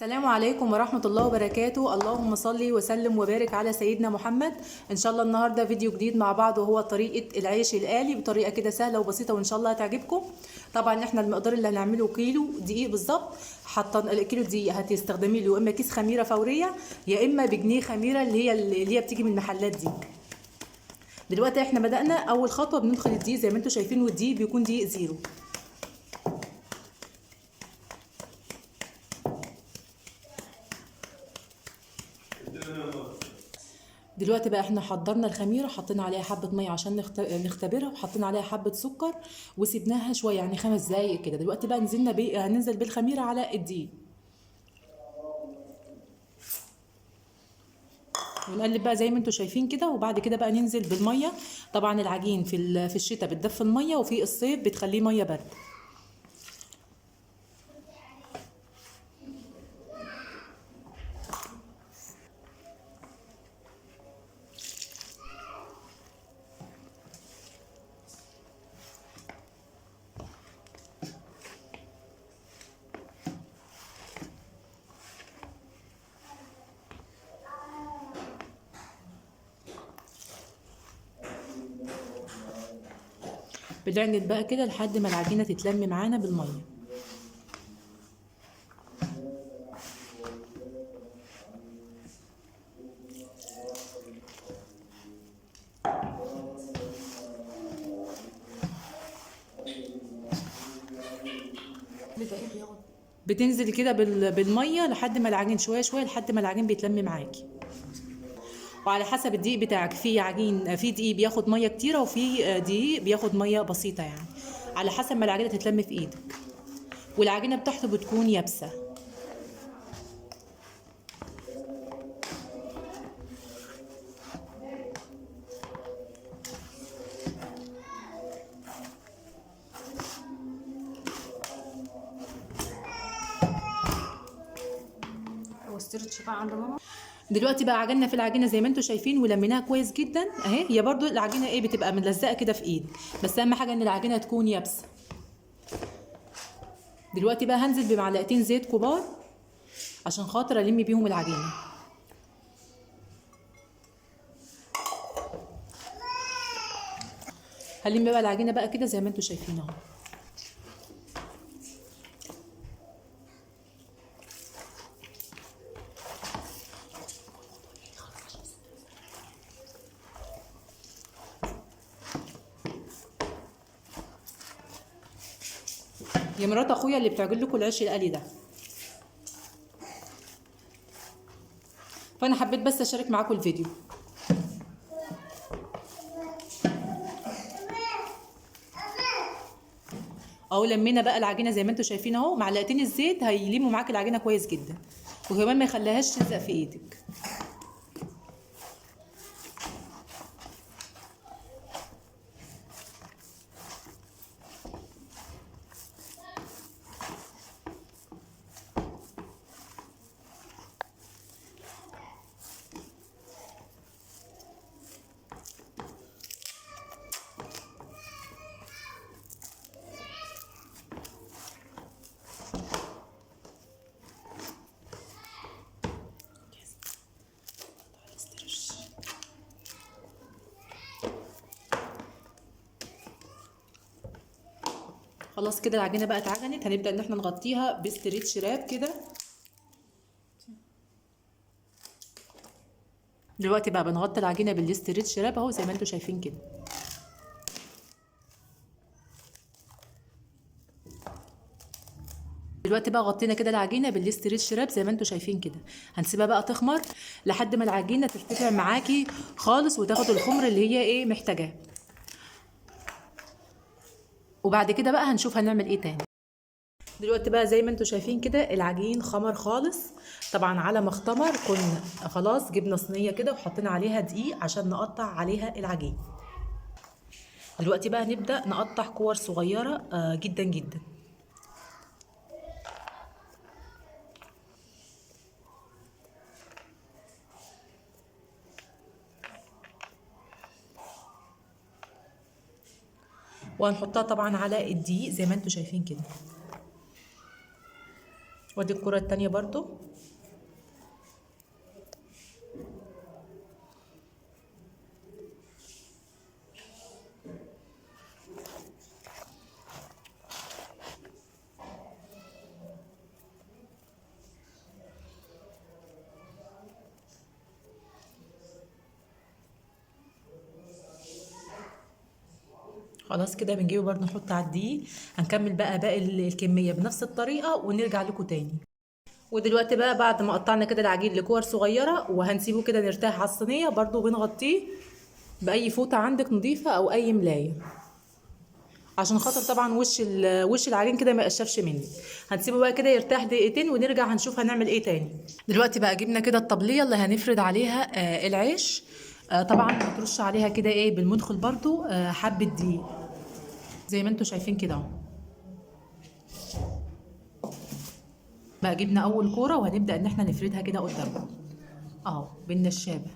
السلام عليكم ورحمة الله وبركاته. اللهم صل وسلم وبارك على سيدنا محمد. ان شاء الله النهاردة فيديو جديد مع بعض، وهو طريقة العيش الآلي بطريقة كده سهلة وبسيطة، وان شاء الله هتعجبكم. طبعا احنا المقدار اللي هنعمله كيلو دقيق بالظبط. حاطه الكيلو دقيق هتستخدمي له يا اما كيس خميرة فورية، يا اما بجنيه خميرة اللي هي بتيجي من المحلات دي. دلوقتي احنا بدأنا اول خطوة، بندخل الدقيق زي ما انتم شايفين، والدقيق بيكون دقيق زيرو. دلوقتي بقى احنا حضرنا الخميره، حطينا عليها حبه ميه عشان نختبرها، وحطينا عليها حبه سكر وسيبناها شويه، يعني 5 دقايق كده. دلوقتي بقى هننزل بالخميره على الدقيق، ونقلب بقى زي ما انتم شايفين كده. وبعد كده بقى ننزل بالميه. طبعا العجين في الشتاء بتدفي الميه، وفي الصيف بتخليه ميه بارده. بنعجن بقى كده لحد ما العجينه تتلم معانا بالميه. بتنزل كده بالميه لحد ما العجين شويه شويه، لحد ما العجين بيتلم معاكي. وعلى حسب الدقيق بتاعك، في عجين في دقيق بياخد ميه كتيره، وفي دقيق بياخد ميه بسيطه، يعني على حسب ما العجينه تتلم في ايدك. والعجينه بتاعته بتكون يابسه. هو استرتش بقى عند ماما. دلوقتي بقى عجلنا في العجينه زي ما انتم شايفين، ولميناها كويس جدا اهي. هي برضو العجينه بتبقى ملزقه كده في ايدك، بس اهم حاجه ان العجينه تكون يابسه. دلوقتي بقى هنزل بمعلقتين زيت كبار عشان خاطر الم بيهم العجينه. هنلم بقى العجينه بقى كده زي ما انتم شايفين اهو. يا مرات اخويا اللي بتعجن لكم العيش القلي ده. فانا حبيت بس اشارك معاكم الفيديو. اهو لمينا بقى العجينه زي ما انتم شايفين اهو. معلقتين الزيت هيلموا معاك العجينه كويس جدا، وكمان ما يخليهاش تلزق في ايدك. خلاص كده العجينه بقى اتعجنت. هنبدا ان احنا نغطيها بستريتش راب كده. دلوقتي بقى بنغطي العجينه بالاستريتش راب اهو زي ما انتم شايفين كده. دلوقتي بقى غطينا كده العجينه بالاستريتش راب زي ما انتم شايفين كده. هنسيبها بقى تخمر لحد ما العجينه ترتفع معاكي خالص، وتاخد الخمر اللي هي محتاجاه. وبعد كده بقى هنشوف هنعمل ايه تاني. دلوقتي بقى زي ما انتم شايفين كده العجين خمر خالص. طبعا على ما اختمر كنا خلاص جبنا صينيه كده وحطينا عليها دقيق عشان نقطع عليها العجين. دلوقتي بقى نبدا نقطع كور صغيره جدا جدا. وهنحطها طبعا على الدقيق زي ما انتم شايفين كده. ودي الكرة التانية برضو. خلاص كده بنجيبه برضو نحط على الدقيق. هنكمل بقى باقي الكمية بنفس الطريقة ونرجع لكم تاني. ودلوقتي بقى بعد ما قطعنا كده العجين لكور صغيرة وهنسيبه كده نرتاح على الصينية، برضو بنغطيه بأي فوطة عندك نظيفة أو أي ملاية عشان خاطر طبعا وش العجين كده ما يقشفش مني. هنسيبه بقى كده يرتاح دقيقتين ونرجع هنشوف هنعمل ايه تاني. دلوقتي بقى جبنا كده الطبلية اللي هنفرد عليها العيش. طبعا بترش عليها كده ايه بالمدخل برضو حبة دقيق زي ما انتوا شايفين كده اهو. بقى جبنا اول كوره وهنبدا ان احنا نفردها كده قدامنا اهو بالنشابه.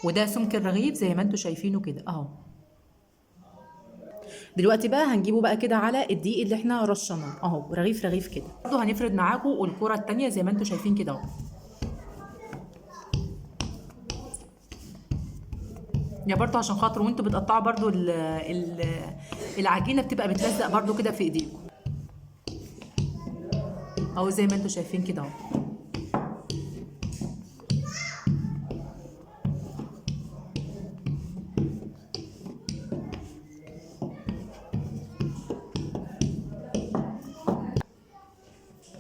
وده سمك الرغيف زي ما انتوا شايفينه كده اهو. دلوقتي بقى هنجيبه بقى كده على الدقيق اللي احنا رشناه اهو، رغيف رغيف كده. برضه هنفرد معاكم الكرة التانية زي ما انتوا شايفين كده اهو. يا برضه عشان خاطر وانتوا بتقطعوا برضه العجينة بتبقى بتلزق برضه كده في ايديكم اهو زي ما انتوا شايفين كده اهو.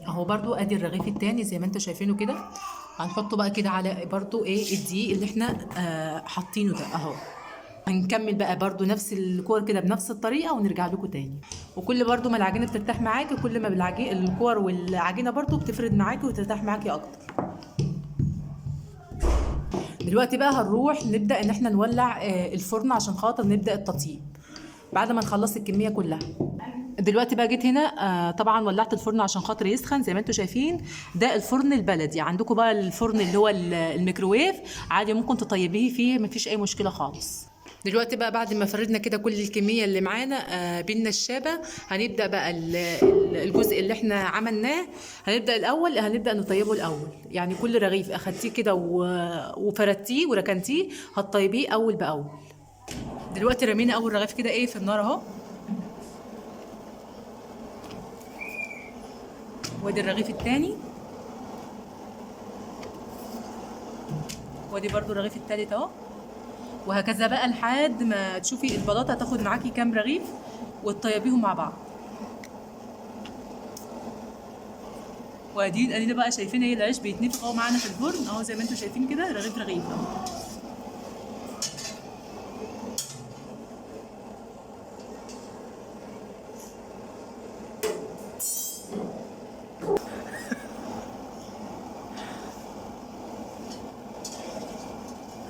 اهو برضو ادي الرغيف التاني زي ما انتوا شايفينه كده. هنحطه بقى كده على برضو ايه الدقيق اللي احنا حاطينه ده اهو. هنكمل بقى برضو نفس الكور كده بنفس الطريقه ونرجع لكم تاني. وكل برضو ما العجينه بترتاح معاكي كل ما الكور والعجينه برضو بتفرد معاكي وترتاح معاكي اكتر. دلوقتي بقى هنروح نبدا ان احنا نولع الفرن عشان خاطر نبدا التطيب بعد ما نخلص الكميه كلها. دلوقتي بقى جيت هنا طبعا ولعت الفرن عشان خاطر يسخن زي ما انتم شايفين. ده الفرن البلدي. عندكم بقى الفرن اللي هو الميكروويف عادي ممكن تطيبيه فيه مفيش اي مشكله خالص. دلوقتي بقى بعد ما فردنا كده كل الكميه اللي معانا بالنشابه هنبدا بقى الجزء اللي احنا عملناه. هنبدا نطيبه الاول. يعني كل رغيف اخدتيه كده وفردتيه وركنتيه هتطيبيه اول باول. دلوقتي رمينا اول رغيف كده ايه في النار اهو. وادي الرغيف التاني وادي برضو الرغيف التالت اهو. وهكذا بقى لحد ما تشوفي البلاطه هتاخد معاكي كام رغيف وتطيبيهم مع بعض. ادينا بقى شايفين ايه العيش بيتنفخ اهو معانا في الفرن اهو زي ما انتم شايفين كده رغيف رغيف اهو.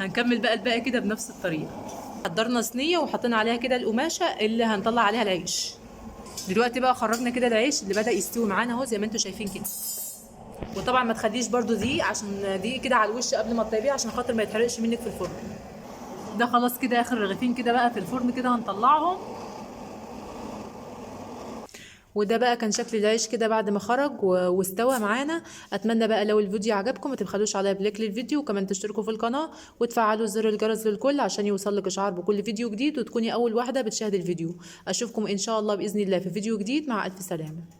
هنكمل بقى الباقي كده بنفس الطريقه. حضرنا صينيه وحطينا عليها كده القماشه اللي هنطلع عليها العيش. دلوقتي بقى خرجنا كده العيش اللي بدا يستوي معانا اهو زي ما انتم شايفين كده. وطبعا ما تخليش برده دقيق عشان دقيق كده على الوش قبل ما تطيبيه عشان خاطر ما يتحرقش منك في الفرن. ده خلاص كده اخر رغيفين كده بقى في الفرن كده هنطلعهم. وده بقى كان شكل العيش كده بعد ما خرج واستوى معانا. اتمنى بقى لو الفيديو عجبكم ما تبخلوش عليا بلايك للفيديو وكمان تشتركوا في القناه وتفعلوا زر الجرس للكل عشان يوصلك اشعار بكل فيديو جديد وتكوني اول واحده بتشاهد الفيديو. اشوفكم ان شاء الله باذن الله في فيديو جديد. مع الف سلامه.